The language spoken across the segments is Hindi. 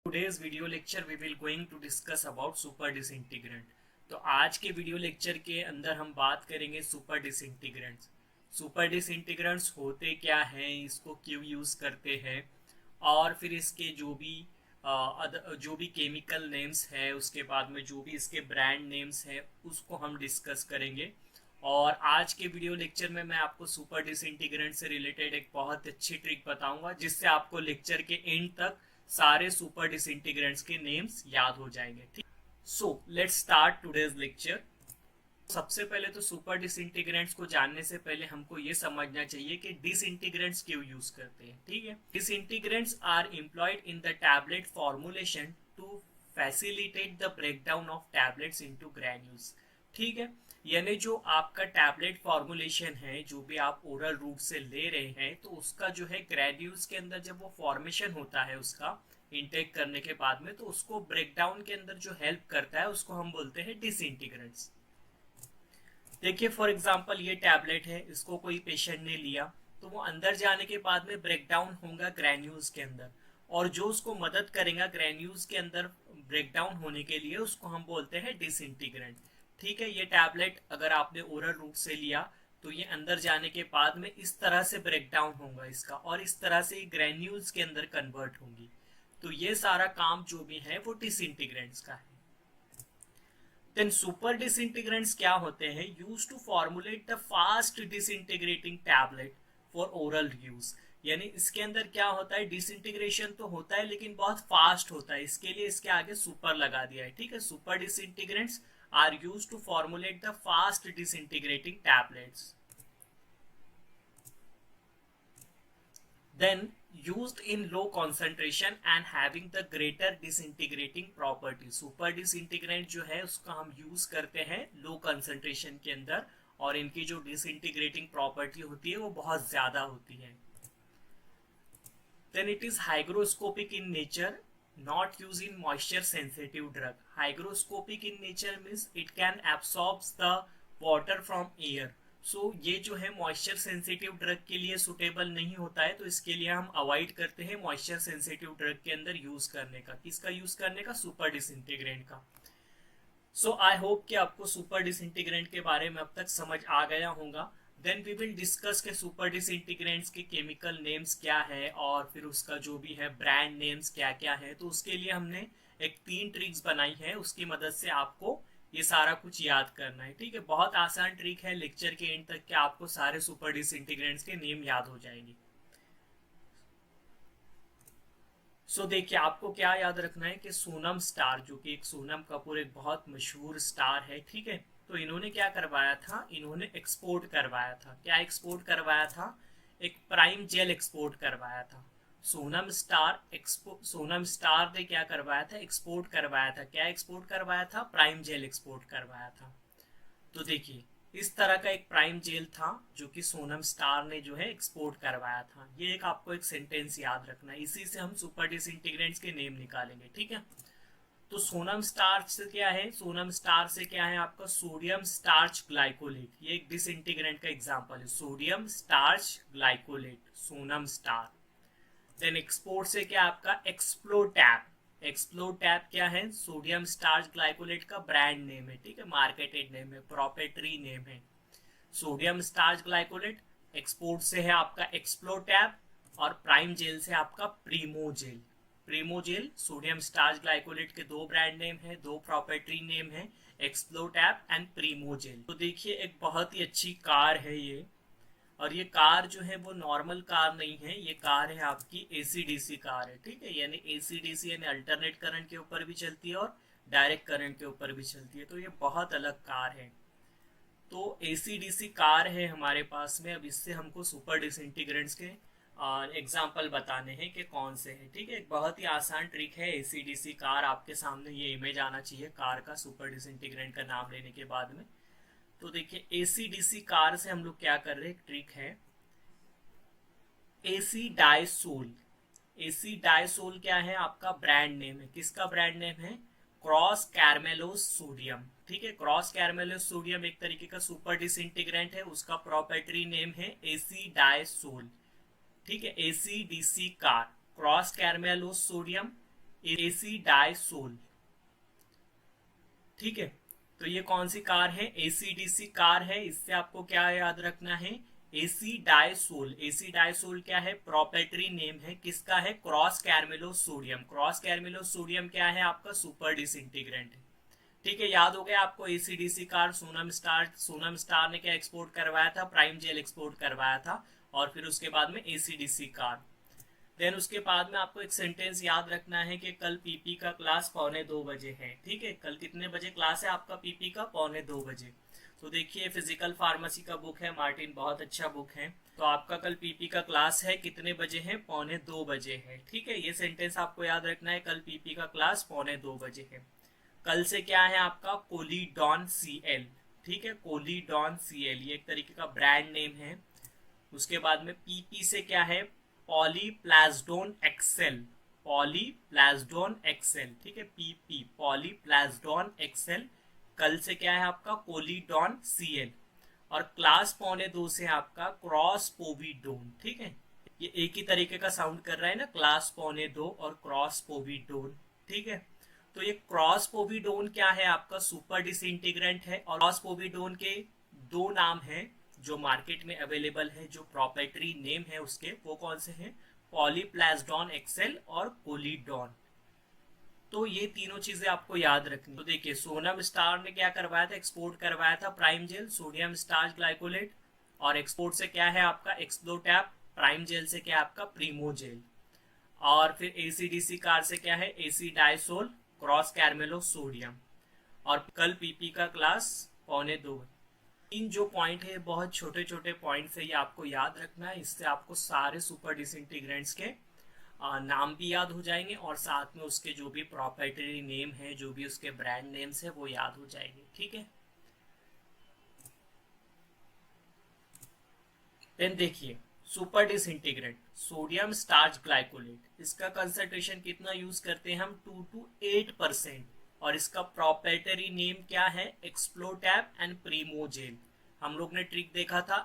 today's video lecture we will going to discuss about super disintegrant। तो आज के वीडियो लेक्चर के अंदर हम बात करेंगे सुपर डिसइंटीग्रेंट्स। सुपर डिसइंटीग्रेंट्स होते क्या हैं, इसको क्यों यूज़ करते हैं, और फिर इसके जो भी केमिकल नेम्स है, उसके बाद में जो भी इसके ब्रांड नेम्स है उसको हम डिस्कस करेंगे। और आज के वीडियो लेक्चर में मैं आपको सुपर डिसइंटीग्रेंट से रिलेटेड एक बहुत अच्छी ट्रिक बताऊंगा, जिससे आपको लेक्चर के एंड तक सारे सुपर डिसइंटीग्रेंट्स के नेम्स याद हो जाएंगे। ठीक, so let's start today's lecture. सबसे पहले तो सुपर डिसइंटीग्रेंट्स को जानने से पहले हमको ये समझना चाहिए कि डिसइंटीग्रेंट्स क्यों यूज करते हैं। ठीक है, disintegrants are employed in the tablet formulation to facilitate the breakdown of tablets into granules. ठीक है, यानी जो आपका टैबलेट फॉर्मुलेशन है, जो भी आप ओरल रूट से ले रहे हैं, तो उसका जो है ग्रैन्यूल्स के अंदर जब वो फॉर्मेशन होता है उसका इनटेक करने के बाद में, तो उसको ब्रेकडाउन के अंदर जो हेल्प करता है उसको हम बोलते हैं डिसइंटीग्रेंट्स। देखिए फॉर एग्जांपल ये टैबलेट है, इसको कोई पेशेंट ने लिया तो वो अंदर जाने के बाद में ब्रेकडाउन होगा ग्रैन्यूल्स के अंदर, और जो उसको मदद करेगा ग्रैन्यूल्स के अंदर ब्रेकडाउन होने के लिए उसको हम बोलते हैं डिसइंटीग्रेंट। ठीक है, ये टैबलेट अगर आपने ओरल रूट से लिया तो ये अंदर जाने के बाद में इस तरह से ब्रेकडाउन होगा इसका, और इस तरह से ग्रैन्यूल्स के अंदर कन्वर्ट होंगी। तो ये सारा काम जो भी है वो डिसइंटीग्रेंट्स का है। देन सुपर डिसइंटीग्रेंट्स क्या होते हैं? Use to formulate the fast disintegrating tablet for oral use. यानी इसके अंदर क्या होता है, डिसइंटीग्रेशन तो होता है लेकिन बहुत फास्ट होता है, इसके लिए इसके आगे सुपर लगा दिया है। ठीक है, super disintegrants are used to formulate the fast disintegrating tablets. Then used in low concentration and having the greater disintegrating property. Super disintegrant जो है उसका हम यूज करते हैं लो कंसंट्रेशन के अंदर, और इनकी जो डिसइंटीग्रेटिंग प्रॉपर्टी होती है वो बहुत ज्यादा होती है। Then it is hygroscopic in nature, not used in moisture sensitive drug. Hygroscopic in nature means it can absorb the water from air. So ये जो है मॉइस्चर सेंसिटिव ड्रग के लिए सुटेबल नहीं होता है, तो इसके लिए हम अवॉइड करते हैं मॉइस्चर सेंसिटिव ड्रग के अंदर यूज करने का। किसका यूज करने का? सुपर डिसइंटीग्रेंट का। सो आई होप कि आपको सुपर डिसइंटीग्रेंट के बारे में अब तक समझ आ गया होगा। देन वी विल डिस्कस के सुपर डिसइंटीग्रेंट्स के केमिकल नेम्स क्या है, और फिर उसका जो भी है ब्रांड नेम्स क्या क्या है। तो उसके लिए हमने एक 3 ट्रिक्स बनाई है, उसकी मदद से आपको ये सारा कुछ याद करना है। ठीक है, बहुत आसान ट्रिक है, लेक्चर के एंड तक के आपको सारे सुपर डिसइंटीग्रेंट्स के नेम याद हो जाएंगे। सो देखिए, आपको क्या याद रखना है कि सोनम स्टार, जो कि एक सोनम कपूर एक बहुत मशहूर स्टार है, ठीक है, तो इन्होंने क्या करवाया था, इन्होंने एक्सपोर्ट करवाया था। क्या एक्सपोर्ट करवाया था? एक प्राइम जेल एक्सपोर्ट करवाया था। सोनम स्टार ने क्या करवाया था? एक्सपोर्ट करवाया था। क्या एक्सपोर्ट करवाया था? प्राइम जेल एक्सपोर्ट करवाया था। तो देखिए, इस तरह का एक प्राइम जेल था जो कि सोनम स्टार ने जो है एक्सपोर्ट करवाया था। ये एक आपको एक सेंटेंस याद रखना है, इसी से हम सुपर डिसइंटीग्रेंट्स के नेम निकालेंगे। ठीक है, तो सोनम स्टार्च से क्या है? सोनम स्टार से क्या है आपका? Sodium starch glycolate. ये एक डिसइंटीग्रेंट का एग्जांपल है, sodium starch glycolate, Sonam star. Then export से क्या आपका? एक्सप्लोटैप। एक्सप्लोटैप क्या है? सोडियम स्टार्च ग्लाइकोलेट का ब्रांड नेम है। ठीक है, मार्केटेड नेम है, प्रोप्राइटरी नेम है सोडियम स्टार्च ग्लाइकोलेट। एक्सपोर्ट से है आपका एक्सप्लोटैप, और प्राइम जेल से आपका Primojel. Primojel, sodium starch glycolate के 2 ब्रांड नेम है, 2 प्रॉपर्टी नेम है, एक्सप्लोटैप एंड प्रीमोजेल। तो देखिए, एक बहुत ही अच्छी कार है ये, और ये कार जो है वो नॉर्मल कार नहीं है, ये कार है आपकी एसीडीसी कार है। ठीक है, यानी एसीडीसी यानी अल्टरनेट करंट के ऊपर भी चलती है और डायरेक्ट करंट के ऊपर भी चलती है, तो ये बहुत अलग कार है। तो एसीडीसी कार है हमारे पास में। अब इससे हमको सुपर डिसइंटीग्रेंट्स के एग्जाम्पल बताने हैं कि कौन से हैं। ठीक है, एक बहुत ही आसान ट्रिक है, एसीडीसी कार आपके सामने ये इमेज आना चाहिए कार का सुपर डिसइंटीग्रेंट का नाम लेने के बाद में। तो देखिए, एसीडीसी कार से हम लोग क्या कर रहे हैं, एक ट्रिक है एसी डाइसोल। एसी डाइसोल क्या है आपका? ब्रांड नेम है। किसका ब्रांड नेम है? Cross carmellose sodium. ठीक है, क्रॉस कैरमेलोस सोडियम एक तरीके का सुपर डिसइंटीग्रेंट है, उसका प्रॉपर्टी नेम है एसी डाइसोल। ठीक है, AC DC car, cross carmellose sodium, AC disol. ठीक है, तो ये कौन सी कार है? एसीडीसी कार है। इससे आपको क्या याद रखना है? एसी डायसोल। एसी डायसोल क्या है? प्रोपेटरी नेम है किसका है? Croscarmellose sodium. Croscarmellose sodium क्या है? आपका सुपर डिसइंटीग्रेंट है। ठीक है, याद हो गया आपको। एसीडीसी कार, सोनम स्टार ने क्या एक्सपोर्ट करवाया था? प्राइम जेल एक्सपोर्ट करवाया था। और फिर उसके बाद में एसीडीसी कार। देन उसके बाद में आपको एक सेंटेंस याद रखना है कि कल पीपी का क्लास 1:45 है। ठीक है, कल कितने बजे क्लास है आपका पीपी का? 1:45। तो देखिए, फिजिकल फार्मेसी का बुक है मार्टिन, बहुत अच्छा बुक है। तो आपका कल पीपी का क्लास है, कितने बजे है? 1:45 है। ठीक है, ये सेंटेंस आपको याद रखना है, कल पीपी का क्लास 1:45 है। कल से क्या है आपका? कोलीडॉन सीएल। ठीक है, कोलीडॉन सीएल ये एक तरीके का ब्रांड नेम है। उसके बाद में पीपी से क्या है? पॉलीप्लाज्डोन एक्सेल। पॉलीप्लाज्डोन एक्सेल। ठीक है, पीपी पॉलीप्लाज्डोन एक्सेल। कल से क्या है आपका? कोलीडॉन सीएल। और क्लास 1:45 से आपका क्रॉस पोविडोन। ठीक है, ये एक ही तरीके का साउंड कर रहा है ना, क्लास 1:45 और क्रॉस पोविडोन। ठीक है, तो ये क्रॉस पोविडोन क्या है? आपका सुपर डिसइंटीग्रेंट है। और क्रॉस पोविडोन के दो नाम हैं जो मार्केट में अवेलेबल है, जो प्रॉपर्टी नेम है उसके, वो कौन से हैं? पॉलीप्लाज्डोन एक्सेल और कोलीडॉन। तो ये तीनों चीजें आपको याद रखनी। तो देखिए, सोनम स्टार ने क्या करवाया था? एक्सपोर्ट करवाया था prime gel, sodium starch glycolate. और एक्सपोर्ट से क्या है आपका? एक्सप्लोटैप। प्राइम जेल से क्या है आपका? Primojel. और फिर एसीडीसी कार से क्या है? AcDiSol croscarmellose sodium. और कल पीपी का क्लास 1:45। इन जो पॉइंट है बहुत छोटे छोटे पॉइंट है, ये आपको याद रखना है। इससे आपको सारे सुपर डिसइंटीग्रेंट्स के नाम भी याद हो जाएंगे और साथ में उसके जो भी प्रॉपर्टी नेम है, जो भी उसके ब्रांड नेम्स है, वो याद हो जाएंगे। ठीक है, देन देखिए, super disintegrant sodium starch glycolate, इसका कंसंट्रेशन कितना यूज करते हैं हम? 2 to 8%। और इसका प्रॉपर्टरी नेम क्या है? Explotab and Primojel. हम लोग ने ट्रिक देखा था,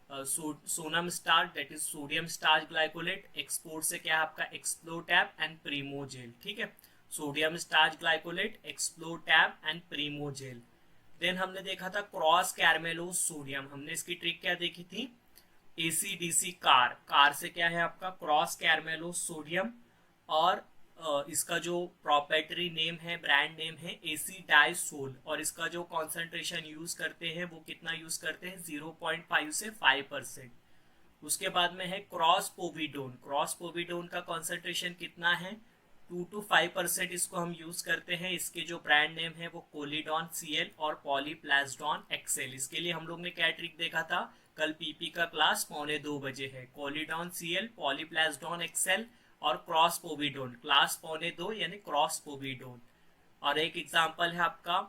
Sonam star that is sodium starch glycolate. Export से क्या है आपका? Explotab and Primojel. ठीक है, sodium starch glycolate, Explotab and Primojel. Then हमने देखा था क्रॉस कैरमेलो सोडियम। हमने इसकी ट्रिक क्या देखी थी? AC DC car. कार से क्या है आपका? Croscarmellose sodium. और इसका जो प्रॉपर्टरी नेम है, ब्रांड नेम है एसी डायसोल। और इसका जो कॉन्सेंट्रेशन यूज करते हैं वो कितना यूज करते हैं? 0.5 से 5%। उसके बाद में है क्रॉस पोविडोन। क्रॉस पोविडोन का कॉन्सेंट्रेशन कितना है? 2 to 5% इसको हम यूज करते हैं। इसके जो ब्रांड नेम है वो कोलीडॉन सीएल और पॉलीप्लाज्डोन एक्सेल। इसके लिए हम लोग ने क्या ट्रिक देखा था? कल पीपी का क्लास 1:45 है। कोलीडॉन सीएल, पॉलीप्लाज्डोन एक्सेल और क्रॉस पोविडोन। क्लास 1:45 यानी क्रॉस पोविडोन। और एक एग्जांपल है आपका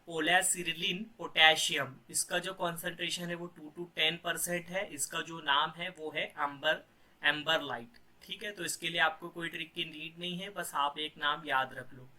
पोलैसिरिलिन पोटेशियम। इसका जो कॉन्सेंट्रेशन है वो 2 to 10% है। इसका जो नाम है वो है एम्बर लाइट। ठीक है, तो इसके लिए आपको कोई ट्रिक की नीड नहीं है, बस आप एक नाम याद रख लो।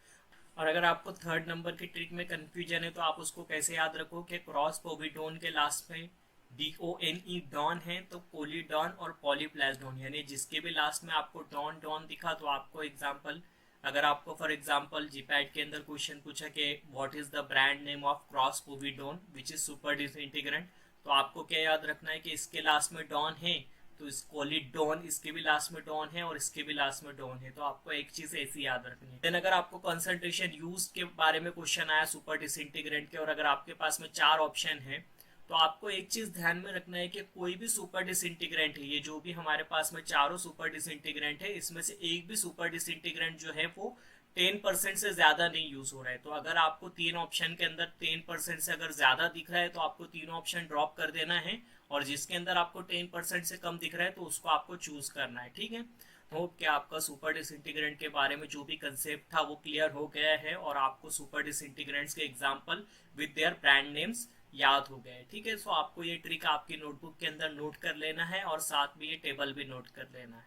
और अगर आपको थर्ड नंबर की ट्रिक में कंफ्यूजन है तो आप उसको कैसे याद रखो कि क्रॉस पोविडोन के लास्ट में DONE डॉन है, तो कोलीडॉन और पॉलीप्लाज्डोन, यानी जिसके भी लास्ट में आपको डॉन डॉन दिखा तो आपको एग्जाम्पल, अगर आपको फॉर एग्जाम्पल जीपैट के अंदर क्वेश्चन पूछा कि what is the brand name of cross povidone which is super disintegrant, तो आपको क्या याद रखना है कि इसके लास्ट में डॉन है तो इस कोलिडॉन, इसके भी लास्ट में डॉन है और इसके भी लास्ट में डॉन है। तो आपको एक चीज ऐसी याद रखनी है। देन अगर आपको कंसंट्रेशन यूज के बारे में क्वेश्चन आया सुपर डिसइंटीग्रेंट के और अगर आपके पास में 4 ऑप्शन है तो आपको एक चीज ध्यान में रखना है कि कोई भी सुपर डिसइंटीग्रेंट है, ये जो भी हमारे पास में चारों सुपर डिसइंटीग्रेंट है, इसमें से एक भी सुपर डिसइंटीग्रेंट जो है वो 10% से ज्यादा नहीं यूज हो रहा है। तो अगर आपको 3 ऑप्शन के अंदर 10% से अगर ज्यादा दिख रहा है तो आपको 3 ऑप्शन ड्रॉप कर देना है, और जिसके अंदर आपको 10% से कम दिख रहा है तो उसको आपको चूज करना है। ठीक है, होप कि आपका सुपर डिसइंटीग्रेंट के बारे में जो भी कंसेप्ट था वो क्लियर हो गया है और आपको सुपर डिसइंटीग्रेंट्स के example with their brand names याद हो गए। ठीक है, सो आपको ये ट्रिक आपकी नोटबुक के अंदर नोट कर लेना है और साथ में ये टेबल भी नोट कर लेना है।